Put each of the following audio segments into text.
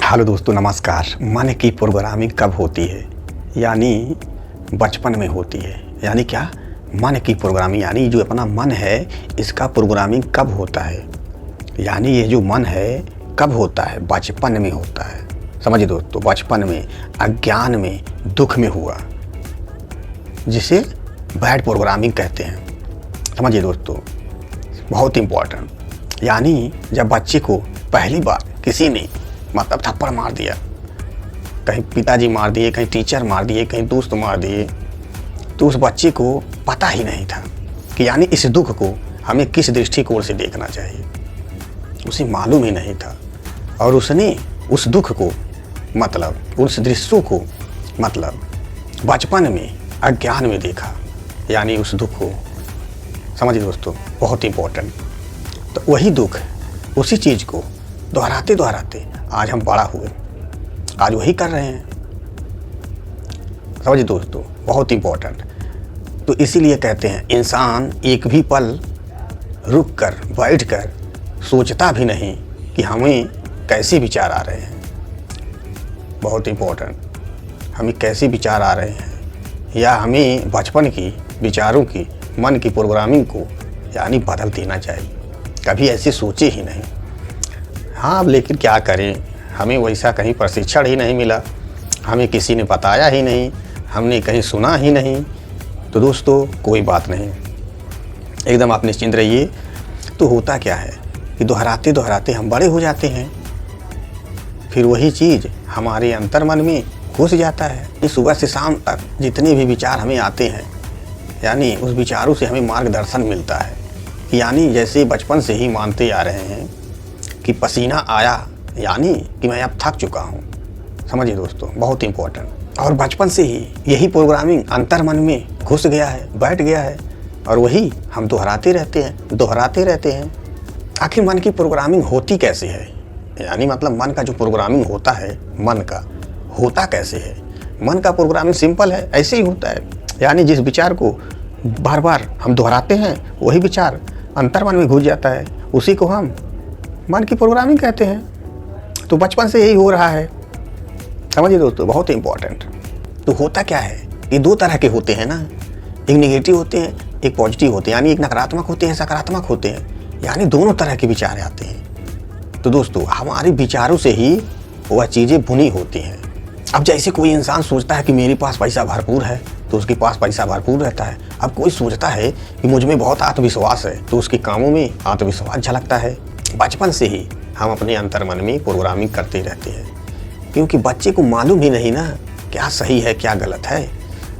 Hello दोस्तों, नमस्कार। मन की प्रोग्रामिंग कब होती है? यानी बचपन में होती है। यानी क्या? मन की प्रोग्रामिंग यानी जो अपना मन है इसका प्रोग्रामिंग कब होता है? यानी ये जो मन है कब होता है? बचपन में होता है। समझिए दोस्तों, बचपन में, अज्ञान में, दुख में हुआ, जिसे बैड प्रोग्रामिंग कहते हैं। समझिए दोस्तों, बहुत इम्पोर्टेंट। यानी जब बच्चे को पहली बार किसी ने मतलब थप्पड़ मार दिया, कहीं पिताजी मार दिए, कहीं टीचर मार दिए, कहीं दोस्त मार दिए, तो उस बच्चे को पता ही नहीं था कि यानी इस दुख को हमें किस दृष्टिकोण से देखना चाहिए। उसे मालूम ही नहीं था और उसने उस दुख को मतलब उस दृश्यों को मतलब बचपन में अज्ञान में देखा। यानी उस दुख को, समझिए दोस्तों, बहुत इम्पोर्टेंट। तो वही दुख, उसी चीज़ को दोहराते दोहराते आज हम बड़ा हुए, आज वही कर रहे हैं। समझिए दोस्तों, बहुत इम्पोर्टेंट। तो इसीलिए कहते हैं इंसान एक भी पल रुक कर बैठ कर सोचता भी नहीं कि हमें कैसे विचार आ रहे हैं। बहुत इम्पोर्टेंट, हमें कैसे विचार आ रहे हैं, या हमें बचपन की विचारों की, मन की प्रोग्रामिंग को यानी बदल देना चाहिए। कभी ऐसे सोचे ही नहीं। हाँ, लेकिन क्या करें, हमें वैसा कहीं प्रशिक्षण ही नहीं मिला, हमें किसी ने बताया ही नहीं, हमने कहीं सुना ही नहीं। तो दोस्तों कोई बात नहीं, एकदम आप निश्चिंत रहिए। तो होता क्या है कि दोहराते दोहराते हम बड़े हो जाते हैं, फिर वही चीज़ हमारे अंतर्मन में घुस जाता है। कि सुबह से शाम तक जितने भी विचार हमें आते हैं, यानी उस विचारों से हमें मार्गदर्शन मिलता है। यानी जैसे बचपन से ही मानते आ रहे हैं कि पसीना आया यानी कि मैं अब थक चुका हूँ। समझिए दोस्तों, बहुत इम्पोर्टेंट। और बचपन से ही यही प्रोग्रामिंग अंतर्मन में घुस गया है, बैठ गया है, और वही हम दोहराते रहते हैं। आखिर मन की प्रोग्रामिंग होती कैसे है? यानी मतलब मन का जो प्रोग्रामिंग होता है, मन का होता कैसे है? मन का प्रोग्रामिंग सिंपल है, ऐसे ही होता है। यानी जिस विचार को बार बार हम दोहराते हैं वही विचार अंतर्मन में घुस जाता है, उसी को हम मन की प्रोग्रामिंग कहते हैं। तो बचपन से यही हो रहा है। समझिए दोस्तों, बहुत इम्पोर्टेंट। तो होता क्या है कि दो तरह के होते हैं ना, एक नेगेटिव होते हैं, एक पॉजिटिव होते हैं। यानी एक नकारात्मक होते हैं, सकारात्मक होते हैं। यानी दोनों तरह के विचार आते हैं। तो दोस्तों हमारे विचारों से ही वह चीज़ें बुनी होती हैं। अब जैसे कोई इंसान सोचता है कि मेरे पास पैसा भरपूर है, तो उसके पास पैसा भरपूर रहता है। अब कोई सोचता है कि मुझ में बहुत आत्मविश्वास है, तो उसके कामों में आत्मविश्वास झलकता है। बचपन से ही हम अपने अंतर्मन में प्रोग्रामिंग करते रहते हैं, क्योंकि बच्चे को मालूम ही नहीं ना क्या सही है क्या गलत है।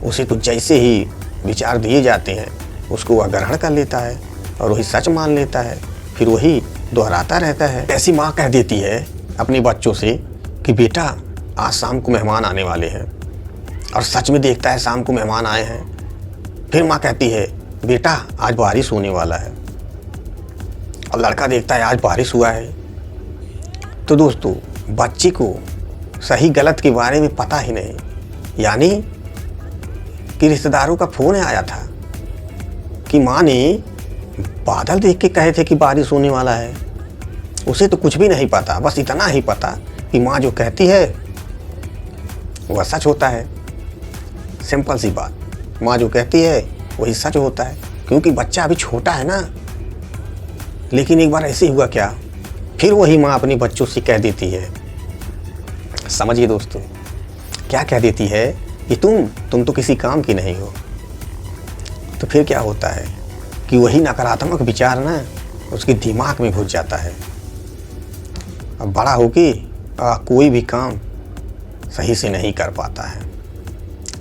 उसे तो जैसे ही विचार दिए जाते हैं उसको वह ग्रहण कर लेता है और वही सच मान लेता है, फिर वही दोहराता रहता है। ऐसी माँ कह देती है अपने बच्चों से कि बेटा आज शाम को मेहमान आने वाले हैं, और सच में देखता है शाम को मेहमान आए हैं। फिर माँ कहती है बेटा आज बारिश होने वाला है, और लड़का देखता है आज बारिश हुआ है। तो दोस्तों बच्चे को सही गलत के बारे में पता ही नहीं। यानी कि रिश्तेदारों का फ़ोन आया था कि माँ ने बादल देख के कहे थे कि बारिश होने वाला है। उसे तो कुछ भी नहीं पता, बस इतना ही पता कि माँ जो कहती है वह सच होता है। सिंपल सी बात, माँ जो कहती है वही सच होता है, क्योंकि बच्चा अभी छोटा है ना। लेकिन एक बार ऐसे हुआ क्या, फिर वही माँ अपने बच्चों से कह देती है, समझिए दोस्तों, क्या कह देती है कि तुम तो किसी काम की नहीं हो। तो फिर क्या होता है कि वही नकारात्मक विचार ना उसके दिमाग में घुस जाता है। अब बड़ा होके कोई भी काम सही से नहीं कर पाता है।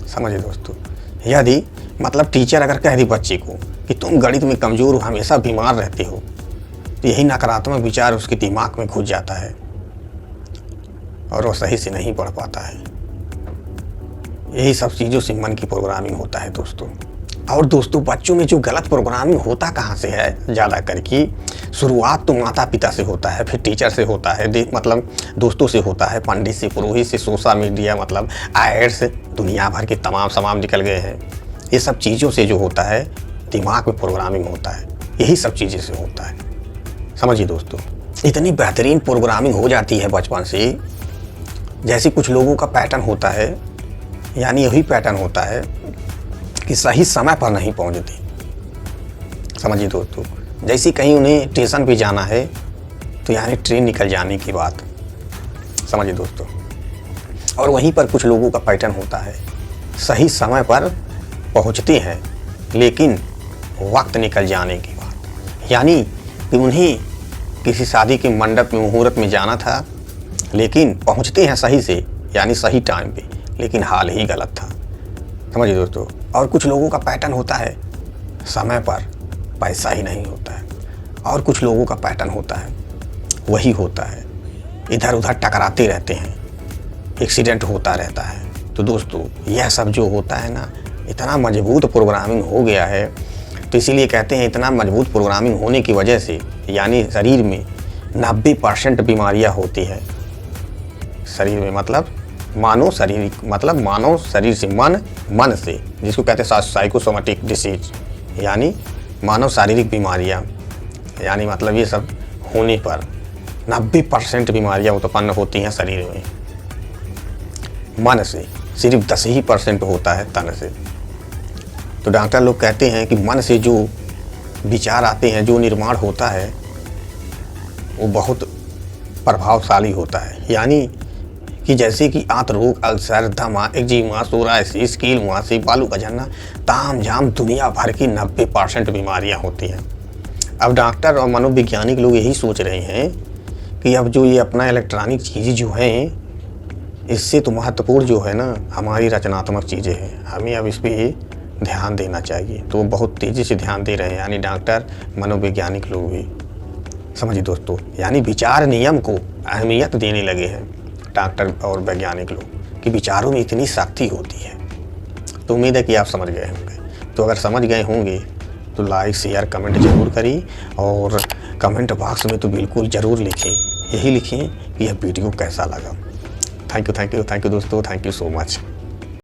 समझिए दोस्तों, यदि मतलब टीचर अगर कह दी बच्चे को कि तुम गणित में कमज़ोर हो, हमेशा बीमार रहते हो, तो यही नकारात्मक विचार उसके दिमाग में घुस जाता है और वो सही से नहीं पढ़ पाता है। यही सब चीज़ों से मन की प्रोग्रामिंग होता है दोस्तों। और दोस्तों बच्चों में जो गलत प्रोग्रामिंग होता कहाँ से है? ज़्यादा करके शुरुआत तो माता पिता से होता है, फिर टीचर से होता है, मतलब दोस्तों से होता है, पंडित से, पुरोहित से, सोशल मीडिया मतलब एड्स, दुनिया भर के तमाम निकल गए हैं। ये सब चीज़ों से जो होता है दिमाग में प्रोग्रामिंग होता है, यही सब चीज़ें से होता है। समझिए दोस्तों, इतनी बेहतरीन प्रोग्रामिंग हो जाती है बचपन से जैसे कुछ लोगों का पैटर्न होता है, यानी यही पैटर्न होता है कि सही समय पर नहीं पहुंचते। समझिए दोस्तों, जैसे कहीं उन्हें स्टेशन पे जाना है तो यानी ट्रेन निकल जाने की बात, समझिए दोस्तों। और वहीं पर कुछ लोगों का पैटर्न होता है, सही समय पर पहुंचते हैं लेकिन वक्त निकल जाने की बात, यानी कि उन्हें किसी शादी के मंडप में मुहूर्त में जाना था लेकिन पहुंचते हैं सही से, यानी सही टाइम पे, लेकिन हाल ही गलत था। समझिए दोस्तों। और कुछ लोगों का पैटर्न होता है, समय पर पैसा ही नहीं होता है। और कुछ लोगों का पैटर्न होता है, वही होता है, इधर उधर टकराते रहते हैं, एक्सीडेंट होता रहता है। तो दोस्तों यह सब जो होता है ना, इतना मजबूत प्रोग्रामिंग हो गया है। तो इसीलिए कहते हैं इतना मजबूत प्रोग्रामिंग होने की वजह से, यानी शरीर में 90% बीमारियां होती है शरीर में, मतलब मानव शरीर से, मन से, जिसको कहते हैं साइकोसोमेटिक डिसीज, यानी मानव शारीरिक बीमारियां, यानी मतलब ये सब होने पर 90% बीमारियां उत्पन्न होती हैं शरीर में मन से, सिर्फ 10% होता है तन से। तो डॉक्टर लोग कहते हैं कि मन से जो विचार आते हैं, जो निर्माण होता है, वो बहुत प्रभावशाली होता है। यानी कि जैसे कि आंत रोग, अल्सर, दमा, एक्जिमा, सोराइसिस, कील मुहासे, बालू का झड़ना, ताम झाम दुनिया भर की 90% बीमारियां होती हैं। अब डॉक्टर और मनोवैज्ञानिक लोग यही सोच रहे हैं कि अब जो ये अपना इलेक्ट्रॉनिक चीज़ें जो हैं, इससे तो महत्वपूर्ण जो है ना हमारी रचनात्मक चीज़ें हैं, हमें अब इस पर ध्यान देना चाहिए। तो बहुत तेज़ी से ध्यान दे रहे हैं, यानी डॉक्टर, मनोवैज्ञानिक लोग भी। समझिए दोस्तों, यानी विचार नियम को अहमियत देने लगे हैं डॉक्टर और वैज्ञानिक लोग कि विचारों में इतनी शक्ति होती है। तो उम्मीद है कि आप समझ गए होंगे। तो अगर समझ गए होंगे तो लाइक, शेयर, कमेंट जरूर करिए, और कमेंट बॉक्स में तो बिल्कुल ज़रूर लिखें, यही लिखें कि यह वीडियो कैसा लगा। थैंक यू दोस्तों, थैंक यू सो मच।